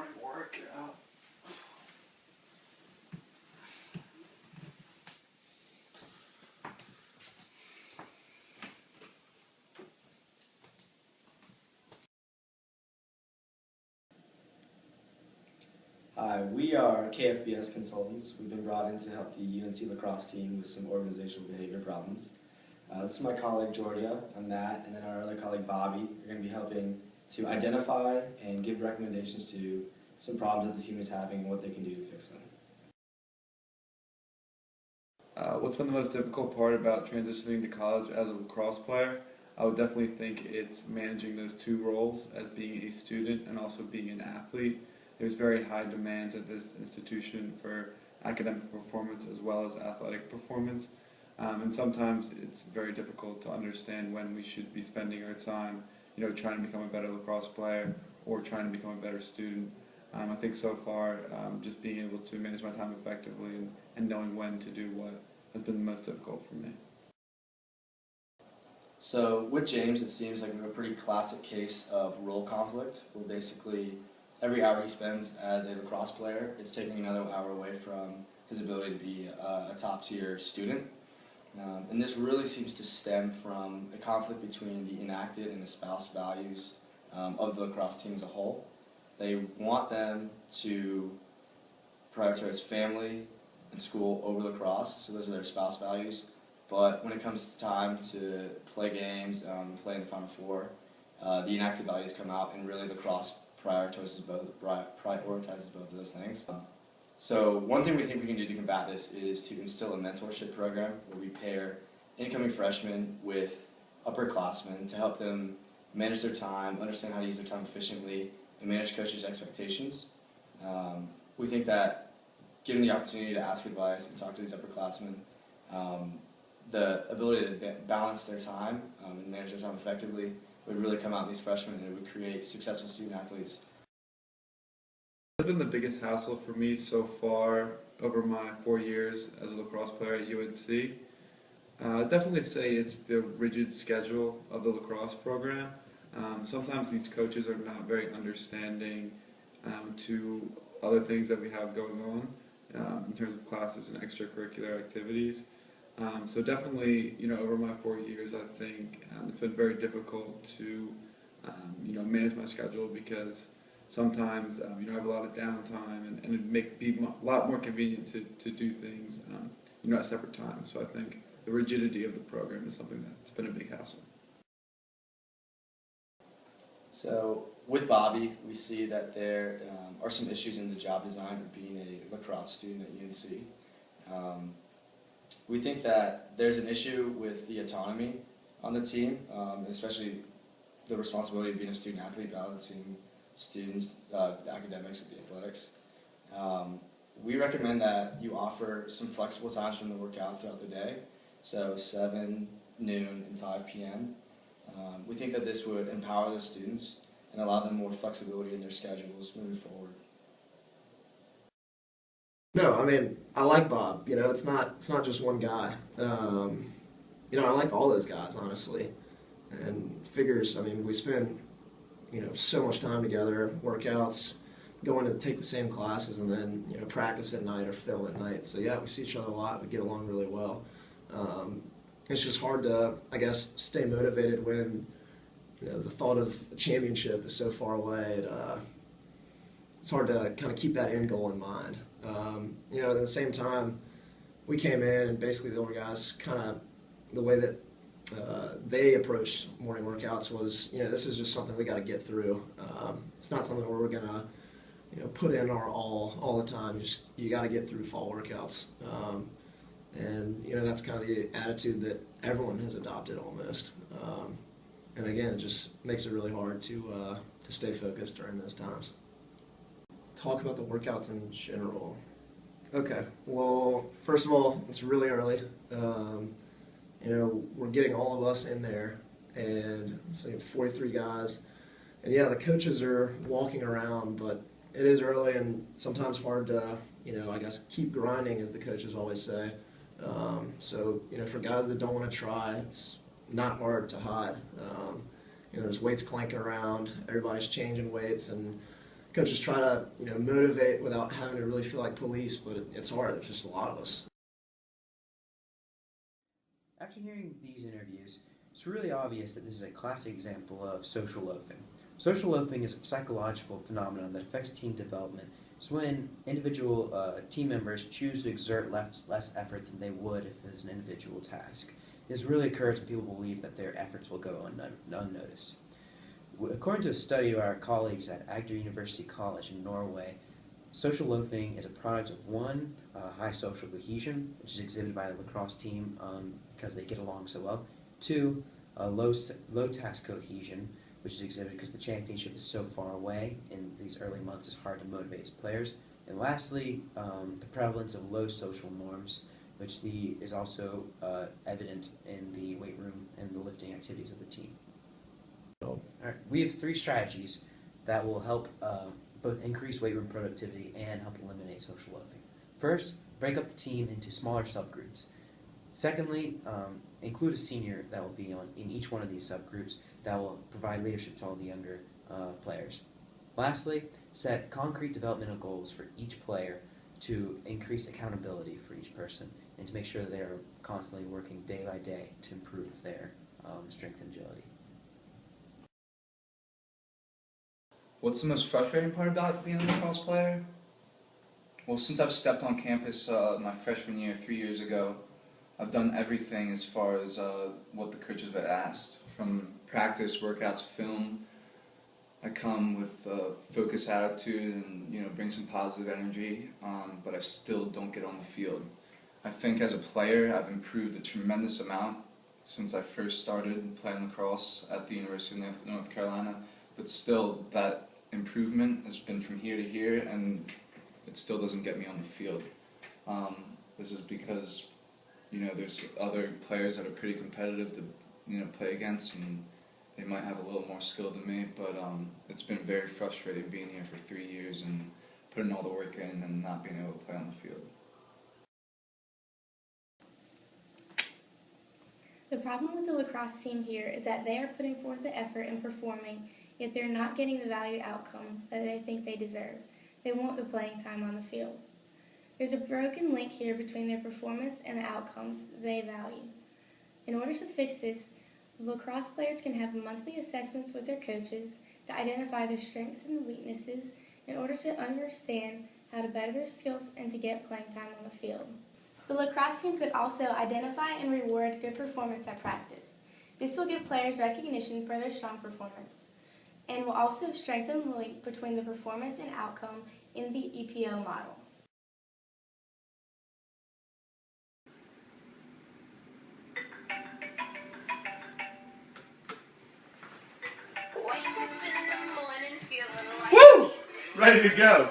morning workout. Hi, we are KFBS consultants. We've been brought in to help the UNC lacrosse team with some organizational behavior problems. This is my colleague Georgia on that, and then our other colleague Bobby are going to be helping to identify and give recommendations to some problems that the team is having and what they can do to fix them. What's been the most difficult part about transitioning to college as a lacrosse player? I would definitely think it's managing those two roles as being a student and also being an athlete. There's very high demands at this institution for academic performance as well as athletic performance. And sometimes it's very difficult to understand when we should be spending our time, trying to become a better lacrosse player or trying to become a better student. I think so far, just being able to manage my time effectively and knowing when to do what has been the most difficult for me. So with James, it seems like we have a pretty classic case of role conflict, where basically every hour he spends as a lacrosse player, it's taking another hour away from his ability to be a top-tier student. And this really seems to stem from a conflict between the enacted and espoused values of the lacrosse team as a whole. They want them to prioritize family and school over lacrosse, so those are their espoused values. But when it comes time to play games, play in the Final Four, the enacted values come out, and really lacrosse prioritizes both of those things. So one thing we think we can do to combat this is to instill a mentorship program where we pair incoming freshmen with upperclassmen to help them manage their time, understand how to use their time efficiently, and manage coaches' expectations. We think that given the opportunity to ask advice and talk to these upperclassmen, the ability to balance their time and manage their time effectively would really come out in these freshmen, and it would create successful student athletes. What's been the biggest hassle for me so far over my 4 years as a lacrosse player at UNC? I'd definitely say it's the rigid schedule of the lacrosse program. Sometimes these coaches are not very understanding to other things that we have going on in terms of classes and extracurricular activities. So definitely, over my 4 years, I think it's been very difficult to, manage my schedule, because sometimes, I have a lot of downtime, and it'd be a lot more convenient to do things, at separate times. So I think the rigidity of the program is something that's been a big hassle. So with Bobby, we see that there are some issues in the job design of being a lacrosse student at UNC. We think that there's an issue with the autonomy on the team, especially the responsibility of being a student athlete, balancing students, the academics with the athletics. We recommend that you offer some flexible times from the workout throughout the day, so 7, noon, and 5 p.m. We think that this would empower the students and allow them more flexibility in their schedules moving forward. No, I mean, I like Bob. It's not just one guy. I like all those guys, honestly. And figures, we spend, so much time together, workouts, going to take the same classes, and then, practice at night or film at night. So yeah, we see each other a lot. We get along really well. It's just hard to, I guess, stay motivated when, the thought of a championship is so far away. It's hard to kind of keep that end goal in mind. At the same time, we came in, and basically the older guys kind of, the way that they approached morning workouts was, this is just something we got to get through. It's not something where we're going to, put in our all the time. You got to get through fall workouts. And that's kind of the attitude that everyone has adopted almost. And again, it just makes it really hard to stay focused during those times. Talk about the workouts in general. Okay, well, first of all, it's really early. We're getting all of us in there, and so 43 guys. And yeah, the coaches are walking around, but it is early and sometimes hard to, I guess, keep grinding, as the coaches always say. So, for guys that don't want to try, it's not hard to hide. There's weights clanking around, everybody's changing weights, and coaches try to, motivate without having to really feel like police, but it's hard. There's just a lot of us. After hearing these interviews, it's really obvious that this is a classic example of social loafing. Social loafing is a psychological phenomenon that affects team development. It's when individual team members choose to exert less effort than they would if it was an individual task. This really occurs when people believe that their efforts will go unnoticed. According to a study of our colleagues at Agder University College in Norway, social loafing is a product of one, high social cohesion, which is exhibited by the lacrosse team because they get along so well. Two, low task cohesion, which is exhibited because the championship is so far away in these early months it's hard to motivate its players. And lastly, the prevalence of low social norms, which is also evident in the weight room and the lifting activities of the team. All right, we have 3 strategies that will help both increase weight room productivity and help eliminate social loafing. First, break up the team into smaller subgroups. Secondly, include a senior that will be in each one of these subgroups that will provide leadership to all the younger players. Lastly, set concrete developmental goals for each player to increase accountability for each person and to make sure that they are constantly working day by day to improve their strength and agility. What's the most frustrating part about being a lacrosse player? Well, since I've stepped on campus my freshman year 3 years ago, I've done everything as far as what the coaches have asked. From practice, workouts, film, I come with a focused attitude and bring some positive energy, but I still don't get on the field. I think as a player, I've improved a tremendous amount since I first started playing lacrosse at the University of North Carolina, but still that improvement has been from here to here, and it still doesn't get me on the field. This is because there's other players that are pretty competitive to play against, and they might have a little more skill than me, but it's been very frustrating being here for 3 years and putting all the work in and not being able to play on the field. The problem with the lacrosse team here is that they are putting forth the effort and performing, yet they're not getting the valued outcome that they think they deserve. They want the playing time on the field. There's a broken link here between their performance and the outcomes they value. In order to fix this, lacrosse players can have monthly assessments with their coaches to identify their strengths and weaknesses in order to understand how to better their skills and to get playing time on the field. The lacrosse team could also identify and reward good performance at practice. This will give players recognition for their strong performance and will also strengthen the link between the performance and outcome in the EPO model. Woo! Ready to go.